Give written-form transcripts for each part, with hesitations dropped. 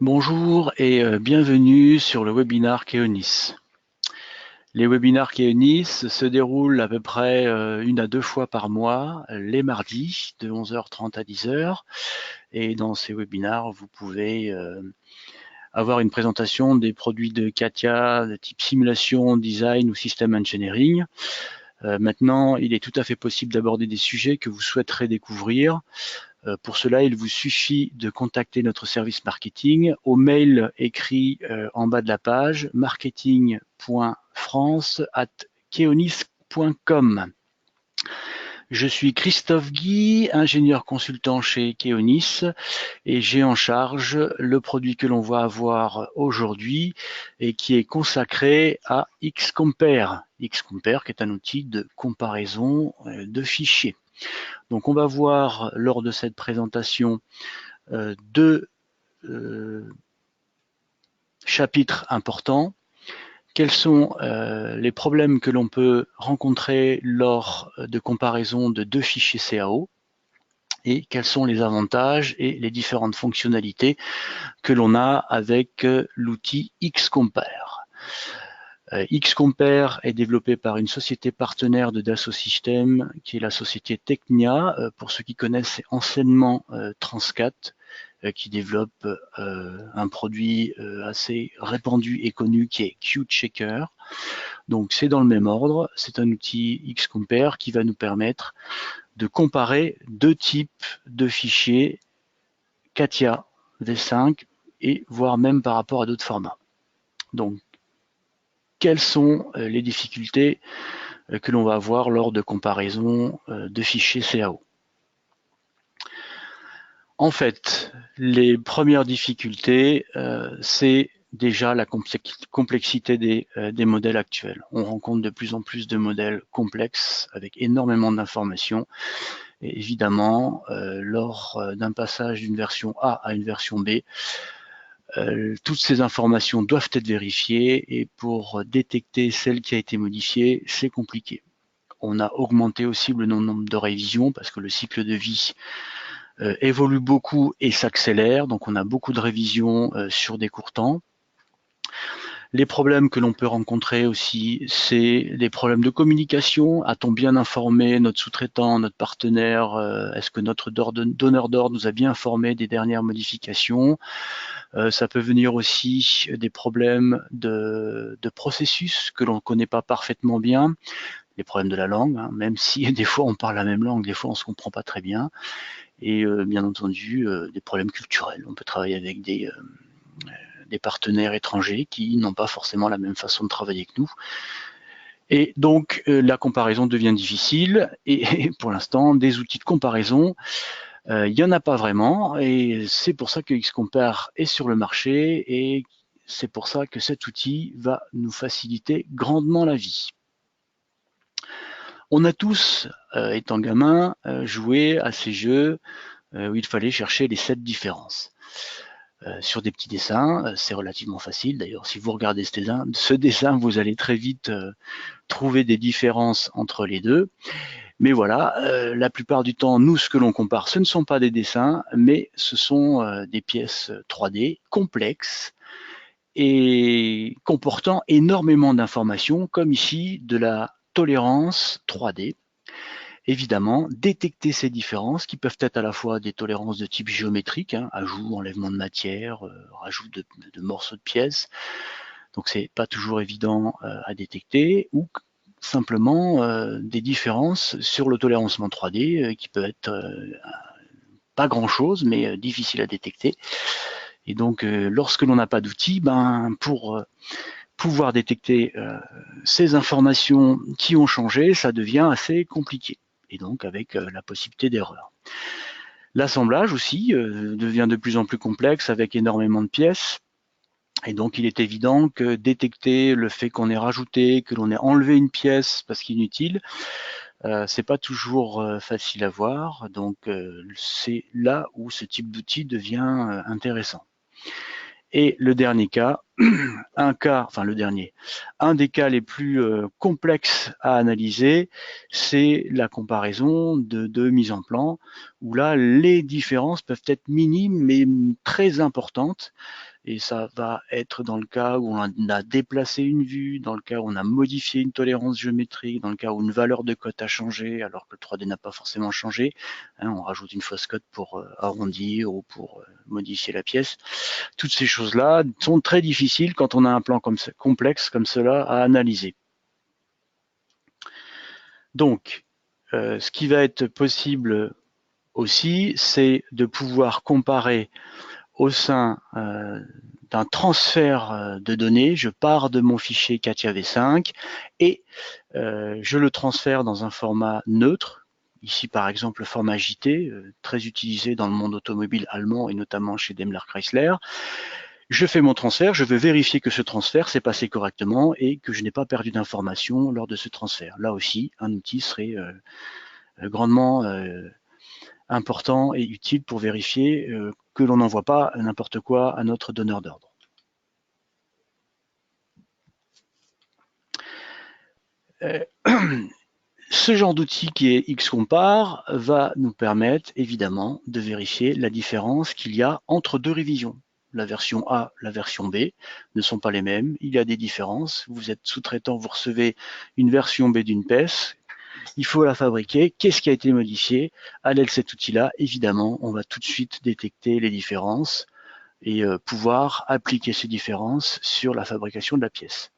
Bonjour et bienvenue sur le webinaire Keonis. Les webinaires Keonis se déroulent à peu près 1 à 2 fois par mois, les mardis de 11h30 à 10h. Et dans ces webinaires, vous pouvez avoir une présentation des produits de CATIA de type simulation, design ou system engineering. Maintenant, il est tout à fait possible d'aborder des sujets que vous souhaiterez découvrir. Pour cela, il vous suffit de contacter notre service marketing au mail écrit en bas de la page marketing.france@keonis.com. Je suis Christophe Guy, ingénieur consultant chez Keonis et j'ai en charge le produit que l'on va avoir aujourd'hui et qui est consacré à Xcompare. Xcompare qui est un outil de comparaison de fichiers. Donc on va voir lors de cette présentation deux chapitres importants. Quels sont les problèmes que l'on peut rencontrer lors de comparaison de deux fichiers CAO et quels sont les avantages et les différentes fonctionnalités que l'on a avec l'outil Xcompare. Xcompare est développé par une société partenaire de Dassault Systèmes qui est la société Technia. Pour ceux qui connaissent, c'est anciennement Transcat qui développe un produit assez répandu et connu qui est QChecker. Donc c'est dans le même ordre, c'est un outil Xcompare qui va nous permettre de comparer deux types de fichiers CATIA V5 et voire même par rapport à d'autres formats. Donc quelles sont les difficultés que l'on va avoir lors de comparaison de fichiers CAO? En fait, les premières difficultés, c'est déjà la complexité des modèles actuels. On rencontre de plus en plus de modèles complexes avec énormément d'informations. Et évidemment, lors d'un passage d'une version A à une version B, toutes ces informations doivent être vérifiées et pour détecter celle qui a été modifiée, c'est compliqué. On a augmenté aussi le nombre de révisions parce que le cycle de vie évolue beaucoup et s'accélère, donc on a beaucoup de révisions sur des courts temps. Les problèmes que l'on peut rencontrer aussi, c'est des problèmes de communication. A-t-on bien informé notre sous-traitant, notre partenaire? Est-ce que notre donneur d'ordre nous a bien informé des dernières modifications? Ça peut venir aussi des problèmes de processus que l'on ne connaît pas parfaitement bien. Les problèmes de la langue, hein, même si des fois on parle la même langue, des fois on ne se comprend pas très bien. Et bien entendu, des problèmes culturels. On peut travailler avec des partenaires étrangers qui n'ont pas forcément la même façon de travailler que nous. Et donc, la comparaison devient difficile. Et pour l'instant, des outils de comparaison, il n'y en a pas vraiment. Et c'est pour ça que Xcompare est sur le marché. Et c'est pour ça que cet outil va nous faciliter grandement la vie. On a tous, étant gamin, joué à ces jeux où il fallait chercher les 7 différences. Sur des petits dessins, c'est relativement facile. D'ailleurs, si vous regardez ce dessin, vous allez très vite trouver des différences entre les deux. Mais voilà, la plupart du temps, nous, ce que l'on compare, ce ne sont pas des dessins, mais ce sont des pièces 3D complexes et comportant énormément d'informations, comme ici de la tolérance 3D. Évidemment, détecter ces différences qui peuvent être à la fois des tolérances de type géométrique, hein, ajout, enlèvement de matière, rajout de morceaux de pièces, donc c'est pas toujours évident à détecter, ou simplement des différences sur le tolérancement 3D qui peut être pas grand chose mais difficile à détecter. Et donc lorsque l'on n'a pas d'outils, pour pouvoir détecter ces informations qui ont changé, ça devient assez compliqué. Et donc avec la possibilité d'erreur. L'assemblage aussi devient de plus en plus complexe avec énormément de pièces. Et donc il est évident que détecter le fait qu'on ait rajouté, que l'on ait enlevé une pièce parce qu'inutile, c'est pas toujours facile à voir. Donc c'est là où ce type d'outil devient intéressant. Et le dernier cas, un cas, enfin le dernier, un des cas les plus complexes à analyser, c'est la comparaison de deux mises en plan, où là, les différences peuvent être minimes, mais très importantes. Et ça va être dans le cas où on a déplacé une vue, dans le cas où on a modifié une tolérance géométrique, dans le cas où une valeur de cote a changé alors que le 3D n'a pas forcément changé. Hein, on rajoute une fausse cote pour arrondir ou pour modifier la pièce. Toutes ces choses-là sont très difficiles quand on a un plan complexe comme cela à analyser. Donc, ce qui va être possible aussi, c'est de pouvoir comparer au sein d'un transfert de données. Je pars de mon fichier CATIA V5 et je le transfère dans un format neutre. Ici, par exemple, le format JT, très utilisé dans le monde automobile allemand et notamment chez Daimler Chrysler. Je fais mon transfert, je veux vérifier que ce transfert s'est passé correctement et que je n'ai pas perdu d'informations lors de ce transfert. Là aussi, un outil serait grandement important et utile pour vérifier que l'on n'envoie pas n'importe quoi à notre donneur d'ordre. Ce genre d'outil qui est XCompare va nous permettre évidemment de vérifier la différence qu'il y a entre deux révisions. La version A, la version B ne sont pas les mêmes, il y a des différences. Vous êtes sous-traitant, vous recevez une version B d'une pièce, il faut la fabriquer. Qu'est-ce qui a été modifié? À l'aide de cet outil-là, évidemment, on va tout de suite détecter les différences et pouvoir appliquer ces différences sur la fabrication de la pièce.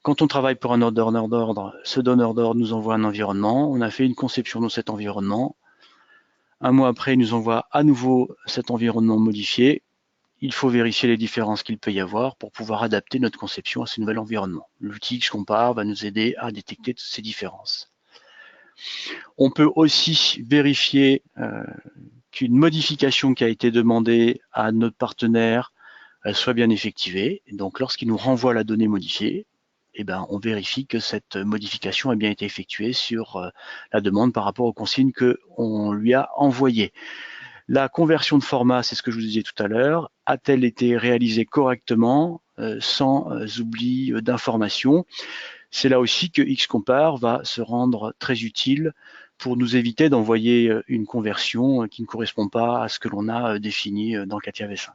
Quand on travaille pour un donneur d'ordre, ce donneur d'ordre nous envoie un environnement, on a fait une conception de cet environnement. Un mois après, il nous envoie à nouveau cet environnement modifié. Il faut vérifier les différences qu'il peut y avoir pour pouvoir adapter notre conception à ce nouvel environnement. L'outil XCompare va nous aider à détecter toutes ces différences. On peut aussi vérifier qu'une modification qui a été demandée à notre partenaire soit bien effectuée. Et donc, lorsqu'il nous renvoie la donnée modifiée, eh ben, on vérifie que cette modification a bien été effectuée sur la demande par rapport aux consignes qu'on lui a envoyées. La conversion de format, c'est ce que je vous disais tout à l'heure, a-t-elle été réalisée correctement, sans oubli d'informations? C'est là aussi que XCompare va se rendre très utile pour nous éviter d'envoyer une conversion qui ne correspond pas à ce que l'on a défini dans CATIA V5.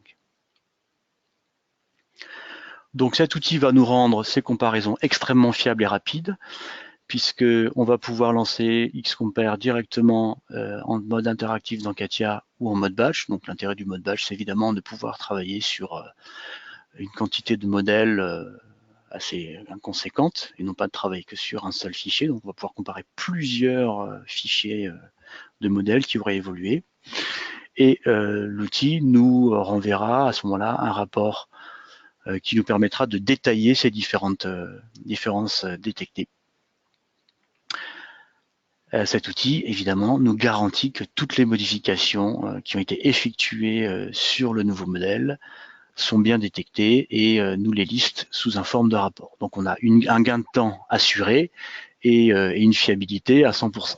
Donc cet outil va nous rendre ces comparaisons extrêmement fiables et rapides, puisqu'on va pouvoir lancer XCompare directement en mode interactif dans CATIA ou en mode batch. Donc l'intérêt du mode batch, c'est évidemment de pouvoir travailler sur une quantité de modèles assez inconséquente et non pas de travailler que sur un seul fichier. Donc on va pouvoir comparer plusieurs fichiers de modèles qui auraient évolué. Et l'outil nous renverra à ce moment-là un rapport qui nous permettra de détailler ces différentes différences détectées. Cet outil, évidemment, nous garantit que toutes les modifications qui ont été effectuées sur le nouveau modèle sont bien détectées et nous les liste sous un forme de rapport. Donc on a un gain de temps assuré et une fiabilité à 100%.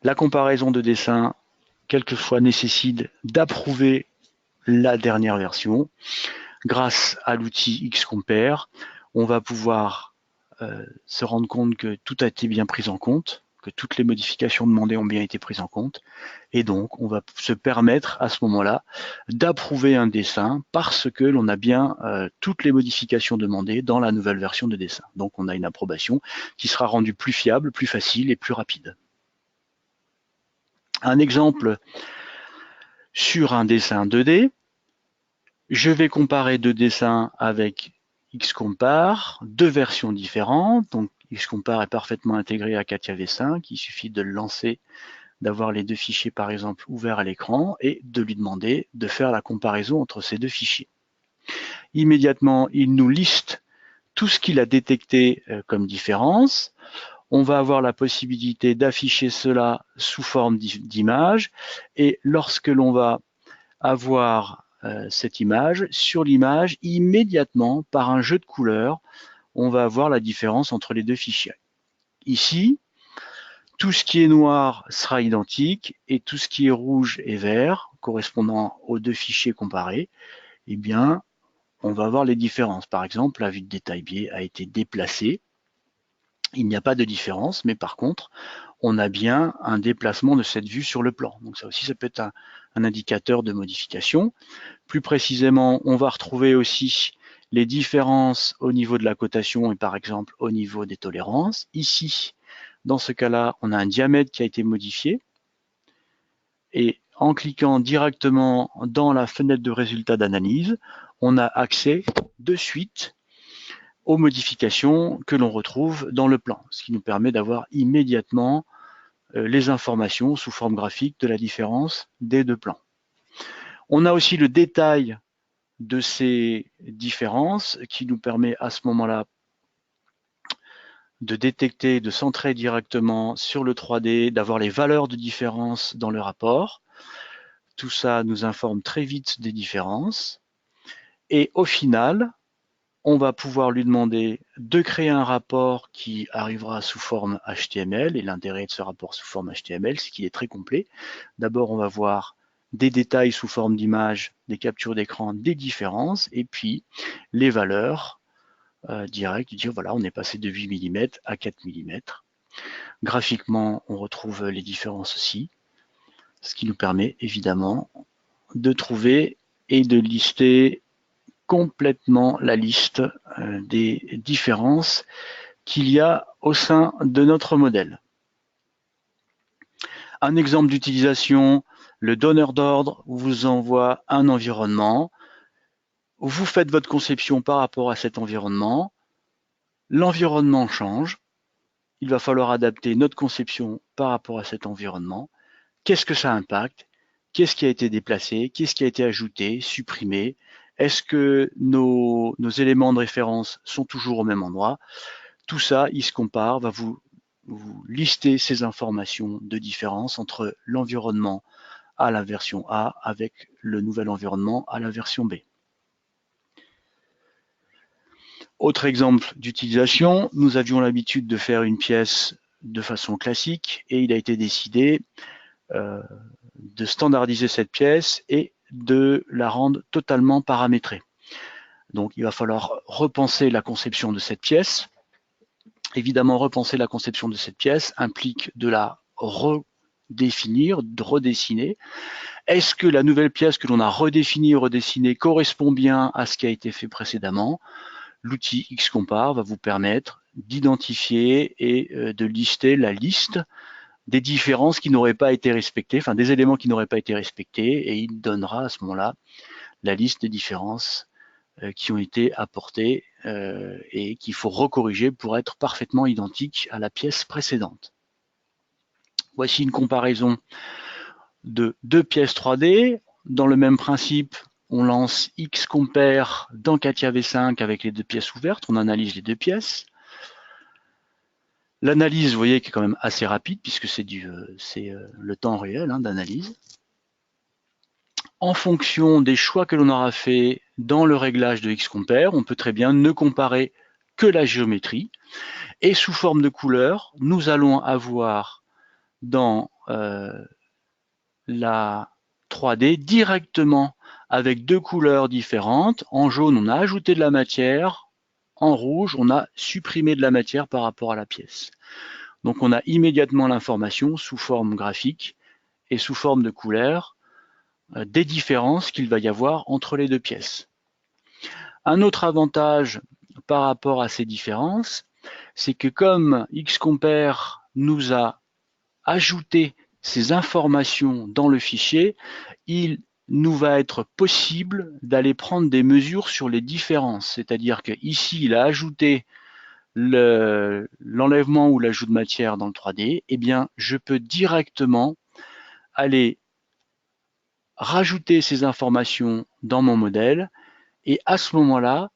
La comparaison de dessin, quelquefois, nécessite d'approuver la dernière version. Grâce à l'outil XCompare, on va pouvoir se rendre compte que tout a été bien pris en compte, que toutes les modifications demandées ont bien été prises en compte, et donc on va se permettre à ce moment-là d'approuver un dessin parce que l'on a bien toutes les modifications demandées dans la nouvelle version de dessin. Donc on a une approbation qui sera rendue plus fiable, plus facile et plus rapide. Un exemple sur un dessin 2D, je vais comparer deux dessins avec XCompare, deux versions différentes. Donc XCompare est parfaitement intégré à CATIA V5, il suffit de le lancer, d'avoir les deux fichiers par exemple ouverts à l'écran et de lui demander de faire la comparaison entre ces deux fichiers. Immédiatement, il nous liste tout ce qu'il a détecté comme différence. On va avoir la possibilité d'afficher cela sous forme d'image et lorsque l'on va avoir cette image, sur l'image, immédiatement, par un jeu de couleurs, on va avoir la différence entre les deux fichiers. Ici, Tout ce qui est noir sera identique et tout ce qui est rouge et vert, correspondant aux deux fichiers comparés, eh bien, on va voir les différences. Par exemple, la vue de détail biais a été déplacée. Il n'y a pas de différence, mais par contre, on a bien un déplacement de cette vue sur le plan. Donc ça aussi, ça peut être un indicateur de modification. Plus précisément, on va retrouver aussi les différences au niveau de la cotation et par exemple au niveau des tolérances. Ici, dans ce cas-là, on a un diamètre qui a été modifié. Et en cliquant directement dans la fenêtre de résultats d'analyse, on a accès de suite aux modifications que l'on retrouve dans le plan, ce qui nous permet d'avoir immédiatement les informations sous forme graphique de la différence des deux plans. On a aussi le détail de ces différences qui nous permet à ce moment-là de détecter, de centrer directement sur le 3D, d'avoir les valeurs de différence dans le rapport. Tout ça nous informe très vite des différences. Et au final, on va pouvoir lui demander de créer un rapport qui arrivera sous forme HTML. Et l'intérêt de ce rapport sous forme HTML, c'est qu'il est très complet. D'abord, on va voir des détails sous forme d'images, des captures d'écran, des différences, et puis les valeurs directes, dire voilà, on est passé de 8 mm à 4 mm. Graphiquement, on retrouve les différences aussi, ce qui nous permet évidemment de trouver et de lister complètement la liste des différences qu'il y a au sein de notre modèle. Un exemple d'utilisation, le donneur d'ordre vous envoie un environnement, vous faites votre conception par rapport à cet environnement, l'environnement change, il va falloir adapter notre conception par rapport à cet environnement. Qu'est-ce que ça impacte? Qu'est-ce qui a été déplacé? Qu'est-ce qui a été ajouté, supprimé? Est-ce que nos éléments de référence sont toujours au même endroit? Tout ça, il se compare, va vous lister ces informations de différence entre l'environnement à la version A avec le nouvel environnement à la version B. Autre exemple d'utilisation, nous avions l'habitude de faire une pièce de façon classique et il a été décidé de standardiser cette pièce et de la rendre totalement paramétrée. Donc il va falloir repenser la conception de cette pièce. Évidemment, repenser la conception de cette pièce implique de la redéfinir, de redessiner. Est-ce que la nouvelle pièce que l'on a redéfinie, redessinée correspond bien à ce qui a été fait précédemment? L'outil XCompare va vous permettre d'identifier et de lister la liste des différences qui n'auraient pas été respectées, enfin des éléments qui n'auraient pas été respectés, et il donnera à ce moment-là la liste des différences qui ont été apportées et qu'il faut recorriger pour être parfaitement identique à la pièce précédente. Voici une comparaison de deux pièces 3D. Dans le même principe, on lance XCompare dans CATIA V5 avec les deux pièces ouvertes, on analyse les deux pièces. L'analyse, vous voyez, qui est quand même assez rapide puisque c'est le temps réel d'analyse. En fonction des choix que l'on aura fait dans le réglage de XCompare, on peut très bien ne comparer que la géométrie. Et sous forme de couleur, nous allons avoir dans la 3D directement avec deux couleurs différentes. En jaune, on a ajouté de la matière. En rouge, on a supprimé de la matière par rapport à la pièce. Donc on a immédiatement l'information sous forme graphique et sous forme de couleur des différences qu'il va y avoir entre les deux pièces. Un autre avantage par rapport à ces différences, c'est que comme XCompare nous a ajouté ces informations dans le fichier, il nous va être possible d'aller prendre des mesures sur les différences. C'est-à-dire qu'ici, il a ajouté l'enlèvement ou l'ajout de matière dans le 3D, eh bien, je peux directement aller rajouter ces informations dans mon modèle et à ce moment-là,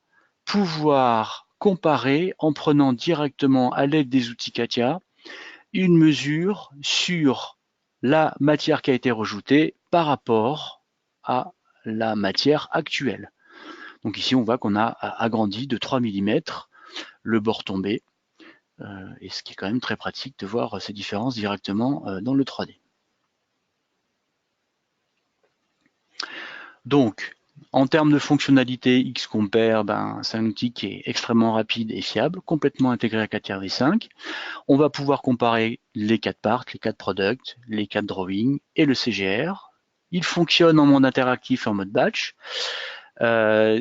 pouvoir comparer en prenant directement à l'aide des outils CATIA une mesure sur la matière qui a été rajoutée par rapport à la matière actuelle. Donc ici, on voit qu'on a agrandi de 3 mm le bord tombé et ce qui est quand même très pratique de voir ces différences directement dans le 3D. Donc, en termes de fonctionnalité, Xcompare, c'est un outil qui est extrêmement rapide et fiable, complètement intégré à CATIA V5. On va pouvoir comparer les 4 parts, les 4 products, les 4 drawings et le CGR. Il fonctionne en mode interactif et en mode batch.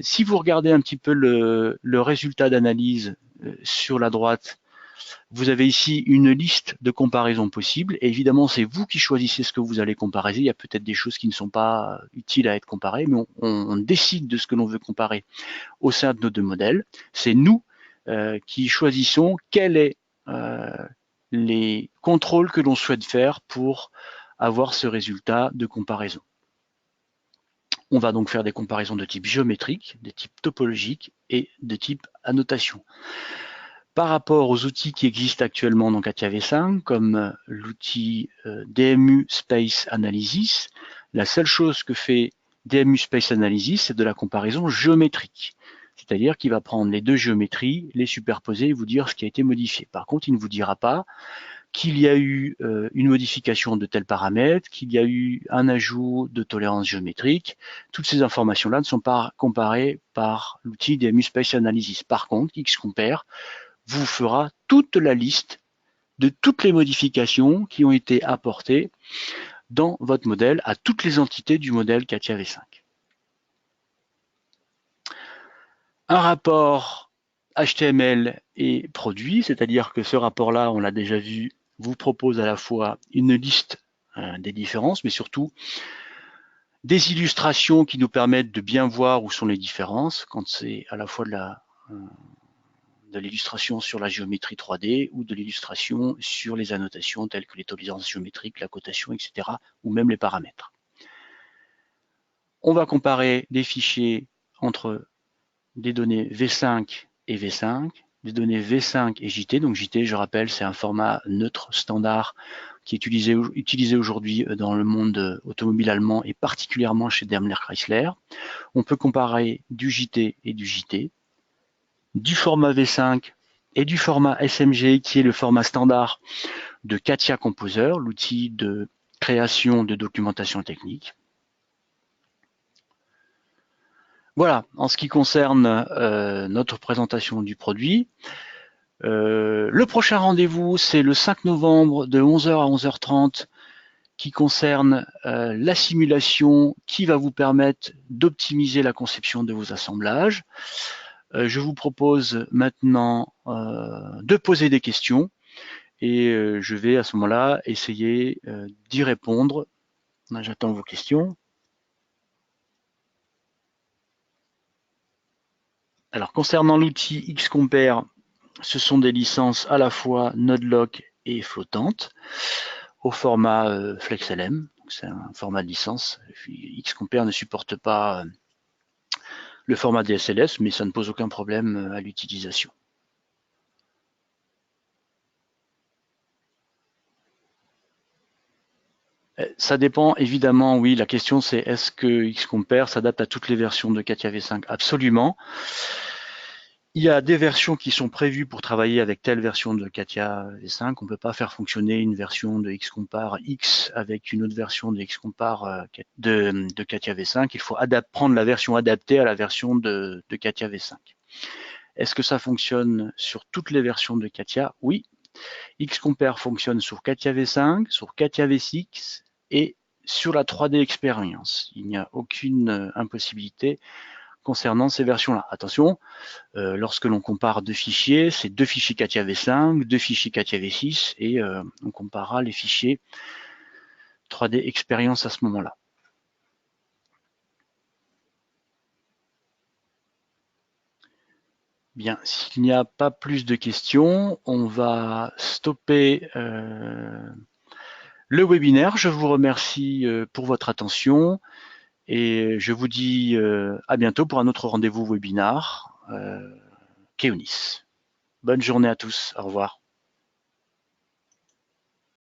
Si vous regardez un petit peu le résultat d'analyse sur la droite, vous avez ici une liste de comparaisons possibles. Et évidemment, c'est vous qui choisissez ce que vous allez comparer. Il y a peut-être des choses qui ne sont pas utiles à être comparées, mais on décide de ce que l'on veut comparer au sein de nos deux modèles. C'est nous qui choisissons quels sont les contrôles que l'on souhaite faire pour avoir ce résultat de comparaison. On va donc faire des comparaisons de type géométrique, de type topologique et de type annotation. Par rapport aux outils qui existent actuellement dans CATIA V5, comme l'outil DMU Space Analysis, la seule chose que fait DMU Space Analysis, c'est de la comparaison géométrique. C'est-à-dire qu'il va prendre les deux géométries, les superposer et vous dire ce qui a été modifié. Par contre, il ne vous dira pas qu'il y a eu une modification de tel paramètre, qu'il y a eu un ajout de tolérance géométrique. Toutes ces informations-là ne sont pas comparées par l'outil DMU Space Analysis. Par contre, Xcompare vous fera toute la liste de toutes les modifications qui ont été apportées dans votre modèle à toutes les entités du modèle CATIA V5. Un rapport HTML est produit, c'est-à-dire que ce rapport-là, on l'a déjà vu, vous propose à la fois une liste des différences, mais surtout des illustrations qui nous permettent de bien voir où sont les différences, quand c'est à la fois de l'illustration sur la géométrie 3D ou de l'illustration sur les annotations telles que les tolérances géométriques, la cotation, etc., ou même les paramètres. On va comparer des fichiers entre des données V5 et V5, des données V5 et JT. Donc JT, je rappelle, c'est un format neutre standard qui est utilisé aujourd'hui dans le monde automobile allemand et particulièrement chez Daimler Chrysler. On peut comparer du JT et du JT, du format V5 et du format SMG qui est le format standard de CATIA Composer, l'outil de création de documentation technique. Voilà, en ce qui concerne notre présentation du produit. Le prochain rendez-vous, c'est le 5 novembre de 11h à 11h30 qui concerne la simulation qui va vous permettre d'optimiser la conception de vos assemblages. Je vous propose maintenant de poser des questions et je vais à ce moment-là essayer d'y répondre. J'attends vos questions. Alors, concernant l'outil Xcompare, ce sont des licences à la fois NodeLock et flottantes au format FlexLM. C'est un format de licence. Xcompare ne supporte pas le format DSLS, mais ça ne pose aucun problème à l'utilisation. Ça dépend évidemment, oui, la question c'est est-ce que Xcompare s'adapte à toutes les versions de CATIA V5? Absolument. Il y a des versions qui sont prévues pour travailler avec telle version de CATIA V5. On ne peut pas faire fonctionner une version de Xcompare X avec une autre version de Xcompare de CATIA V5. Il faut prendre la version adaptée à la version de CATIA V5. Est-ce que ça fonctionne sur toutes les versions de CATIA? Oui. Xcompare fonctionne sur CATIA V5, sur CATIA V6 et sur la 3D Experience. Il n'y a aucune impossibilité concernant ces versions-là. Attention, lorsque l'on compare deux fichiers, c'est deux fichiers CATIA V5, deux fichiers CATIA V6 et on comparera les fichiers 3D Experience à ce moment-là. Bien, s'il n'y a pas plus de questions, on va stopper le webinaire. Je vous remercie pour votre attention et je vous dis à bientôt pour un autre rendez-vous webinar Keonis. Bonne journée à tous, au revoir.